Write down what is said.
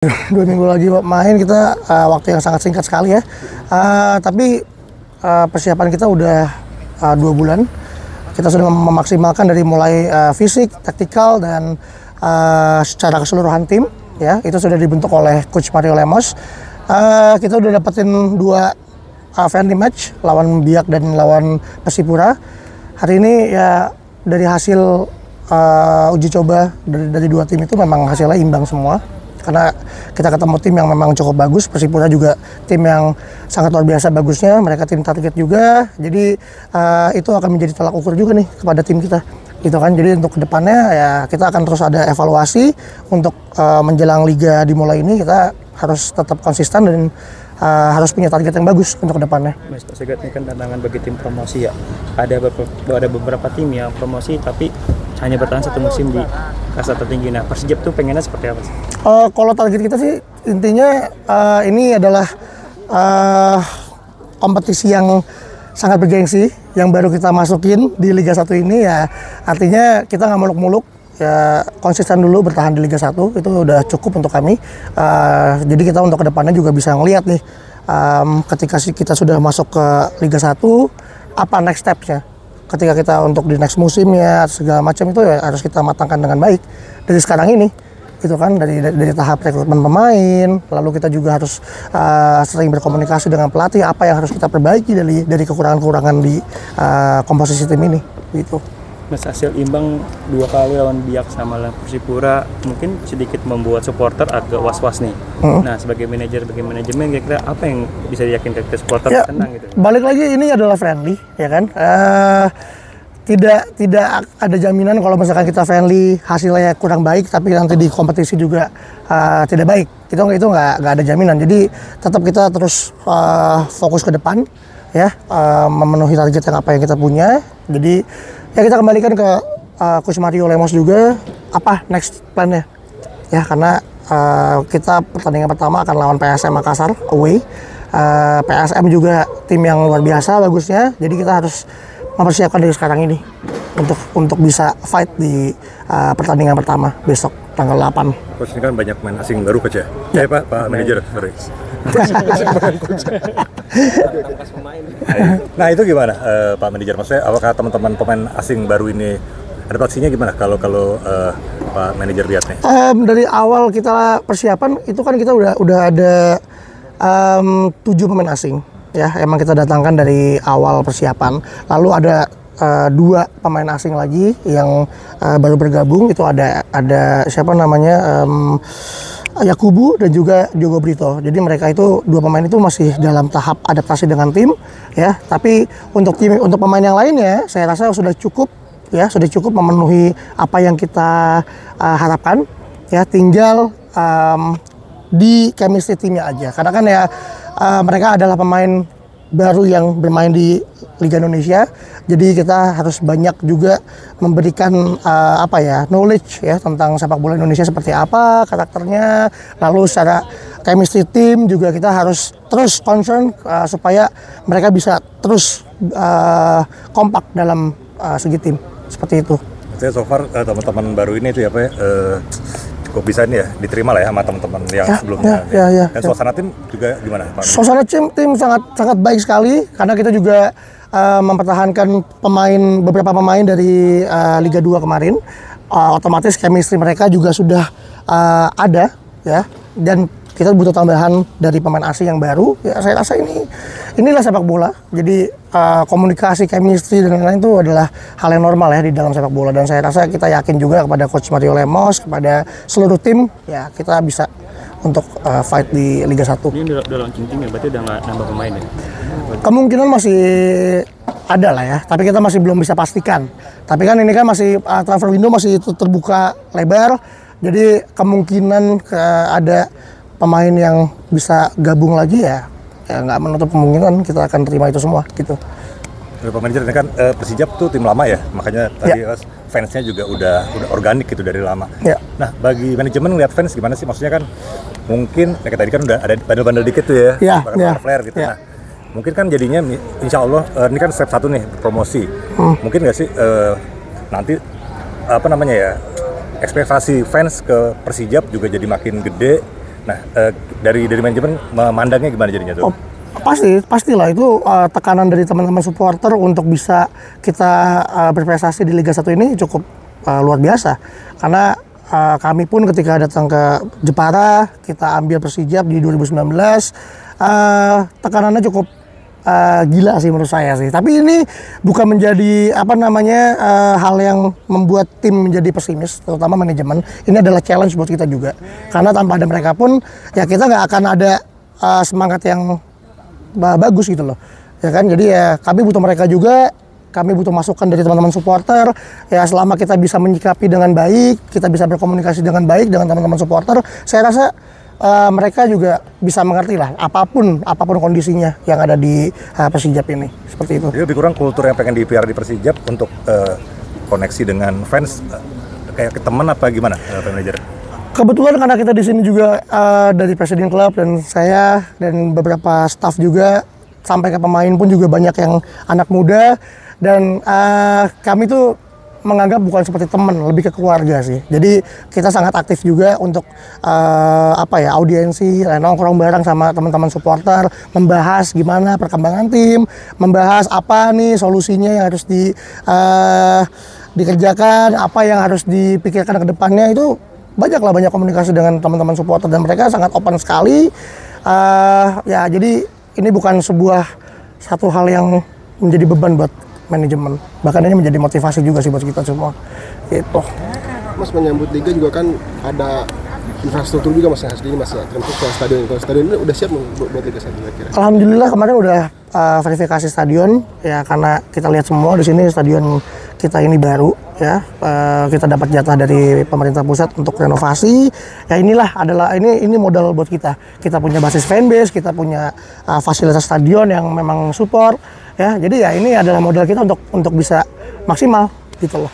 2 minggu lagi main kita waktu yang sangat singkat sekali ya. Tapi persiapan kita udah 2 bulan. Kita sudah memaksimalkan dari mulai fisik, taktikal dan secara keseluruhan tim ya. Itu sudah dibentuk oleh Coach Mario Lemos. Kita udah dapetin 2 friendly match lawan Biak dan lawan Persipura. Hari ini ya dari hasil uji coba dari 2 tim itu memang hasilnya imbang semua. Karena kita ketemu tim yang memang cukup bagus, Persipura juga tim yang sangat luar biasa bagusnya, mereka tim target juga, jadi itu akan menjadi tolak ukur juga nih kepada tim kita, gitu kan. Jadi untuk kedepannya ya kita akan terus ada evaluasi untuk menjelang liga dimulai ini kita harus tetap konsisten dan harus punya target yang bagus untuk kedepannya. Mas Pak Segat, ini kan tantangan bagi tim promosi ya. Ada beberapa tim yang promosi tapi hanya bertahan 1 musim di kasta tertinggi. Nah, Persijap tuh pengennya seperti apa sih? Kalau target kita sih intinya ini adalah kompetisi yang sangat bergengsi yang baru kita masukin di Liga 1 ini ya. Artinya kita nggak muluk-muluk. Ya, konsisten dulu bertahan di Liga 1 itu udah cukup untuk kami. Jadi kita untuk kedepannya juga bisa ngelihat nih ketika kita sudah masuk ke Liga 1 apa next step-nya. Ketika kita untuk di next musimnya segala macam itu ya harus kita matangkan dengan baik dari sekarang ini, gitu kan, dari tahap rekrutmen pemain, lalu kita juga harus sering berkomunikasi dengan pelatih apa yang harus kita perbaiki dari kekurangan-kekurangan di komposisi tim ini, gitu. Mas, hasil imbang 2 kali lawan Biak sama lawan Persipura mungkin sedikit membuat supporter agak was-was nih. Nah, sebagai manajemen kira-kira apa yang bisa diyakinkan ke supporter ya, tenang gitu? Balik lagi ini adalah friendly, ya kan. Tidak ada jaminan kalau misalkan kita friendly hasilnya kurang baik tapi nanti di kompetisi juga tidak baik. Itu nggak ada jaminan. Jadi tetap kita terus fokus ke depan ya, memenuhi target yang apa yang kita punya. Jadi ya kita kembalikan ke Coach Mario Lemos juga apa next plan-nya ya, karena kita pertandingan pertama akan lawan PSM Makassar away. PSM juga tim yang luar biasa bagusnya, jadi kita harus mempersiapkan dari sekarang ini untuk bisa fight di pertandingan pertama besok tanggal 8. Coach, ini kan banyak main asing baru, Coach ya? Ya, Pak Manajer, sorry. Nah, itu gimana Pak Manajer? Maksudnya apakah teman-teman pemain asing baru ini adaptasinya gimana kalau Pak Manajer lihat nih? Dari awal kita persiapan itu kan kita udah ada 7 pemain asing ya, emang kita datangkan dari awal persiapan. Lalu ada 2 pemain asing lagi yang baru bergabung, itu ada siapa namanya, Yakubu dan juga Diogo Brito. Jadi mereka itu 2 pemain itu masih dalam tahap adaptasi dengan tim ya. Tapi untuk pemain yang lainnya saya rasa sudah cukup memenuhi apa yang kita harapkan ya. Tinggal di chemistry timnya aja. Karena kan ya mereka adalah pemain baru yang bermain di Liga Indonesia, jadi kita harus banyak juga memberikan knowledge ya tentang sepak bola Indonesia seperti apa karakternya, lalu secara chemistry tim juga kita harus terus concern supaya mereka bisa terus kompak dalam segi tim, seperti itu. Saya so far teman-teman baru ini tuh cukup bisa nih ya diterima lah ya sama teman-teman yang sebelumnya. Dan suasana tim juga gimana, Pak? Suasana tim sangat baik sekali karena kita juga mempertahankan beberapa pemain dari Liga 2 kemarin. Otomatis chemistry mereka juga sudah ada ya, dan kita butuh tambahan dari pemain asing yang baru ya. Saya rasa inilah sepak bola. Jadi komunikasi, chemistry dan lain-lain itu adalah hal yang normal ya di dalam sepak bola, dan saya rasa kita yakin juga kepada Coach Mario Lemos, kepada seluruh tim ya, kita bisa untuk fight di Liga 1. Ini udah launching tim ya, berarti udah nggak nambah pemain ya? Kemungkinan masih ada lah ya, tapi kita masih belum bisa pastikan. Tapi kan ini kan masih transfer window masih terbuka lebar, jadi kemungkinan ada pemain yang bisa gabung lagi ya nggak menutup kemungkinan kita akan terima itu semua gitu. Pak Manajer, ini kan Persijap tuh tim lama ya, makanya tadi fansnya juga udah organik gitu dari lama. Ya. Nah, bagi manajemen ngeliat fans gimana sih? Maksudnya kan mungkin kayak tadi kan udah ada bandel-bandel dikit tuh ya, flare gitu. Nah, mungkin kan jadinya insya Allah ini kan step 1 nih promosi. Mungkin nggak sih nanti ekspektasi fans ke Persijap juga jadi makin gede Nah, dari manajemen memandangnya gimana jadinya tuh? Oh, pastilah itu tekanan dari teman-teman supporter untuk bisa kita berprestasi di Liga 1 ini cukup luar biasa. Karena kami pun ketika datang ke Jepara, kita ambil Persijap di 2019, tekanannya cukup gila sih menurut saya sih. Tapi ini bukan menjadi hal yang membuat tim menjadi pesimis, terutama manajemen. Ini adalah challenge buat kita juga. Karena tanpa ada mereka pun ya kita nggak akan ada semangat yang bagus gitu loh. Ya kan? Jadi ya kami butuh mereka juga. Kami butuh masukan dari teman-teman supporter. Ya selama kita bisa menyikapi dengan baik, kita bisa berkomunikasi dengan baik dengan teman-teman supporter, saya rasa mereka juga bisa mengerti lah apapun kondisinya yang ada di Persijap ini, seperti itu. Jadi lebih kurang kultur yang pengen dipelihara di Persijap untuk koneksi dengan fans kayak ke teman apa gimana, Pak Manajer? Kebetulan karena kita di sini juga dari presiden klub dan saya dan beberapa staff juga sampai ke pemain pun juga banyak yang anak muda dan kami tuh menganggap bukan seperti teman, lebih ke keluarga sih. Jadi kita sangat aktif juga untuk audiensi, nongkrong bareng sama teman-teman supporter, membahas gimana perkembangan tim, membahas apa nih solusinya yang harus dikerjakan, apa yang harus dipikirkan ke depannya. Itu banyak komunikasi dengan teman-teman supporter dan mereka sangat open sekali. Ya jadi ini bukan satu hal yang menjadi beban buat manajemen, bahkan ini menjadi motivasi juga sih buat kita semua gitu. Mas, menyambut Liga juga kan ada infrastruktur juga Mas yang harus termasuk ke stadion. Kalau stadion ini udah siap buat Liga 1 kira-kira? Alhamdulillah kemarin udah verifikasi stadion ya, karena kita lihat semua di sini stadion kita ini baru ya, kita dapat jatah dari pemerintah pusat untuk renovasi ya. Ini modal buat kita punya basis fanbase, kita punya fasilitas stadion yang memang support ya. Jadi ya ini adalah modal kita untuk bisa maksimal gitu loh.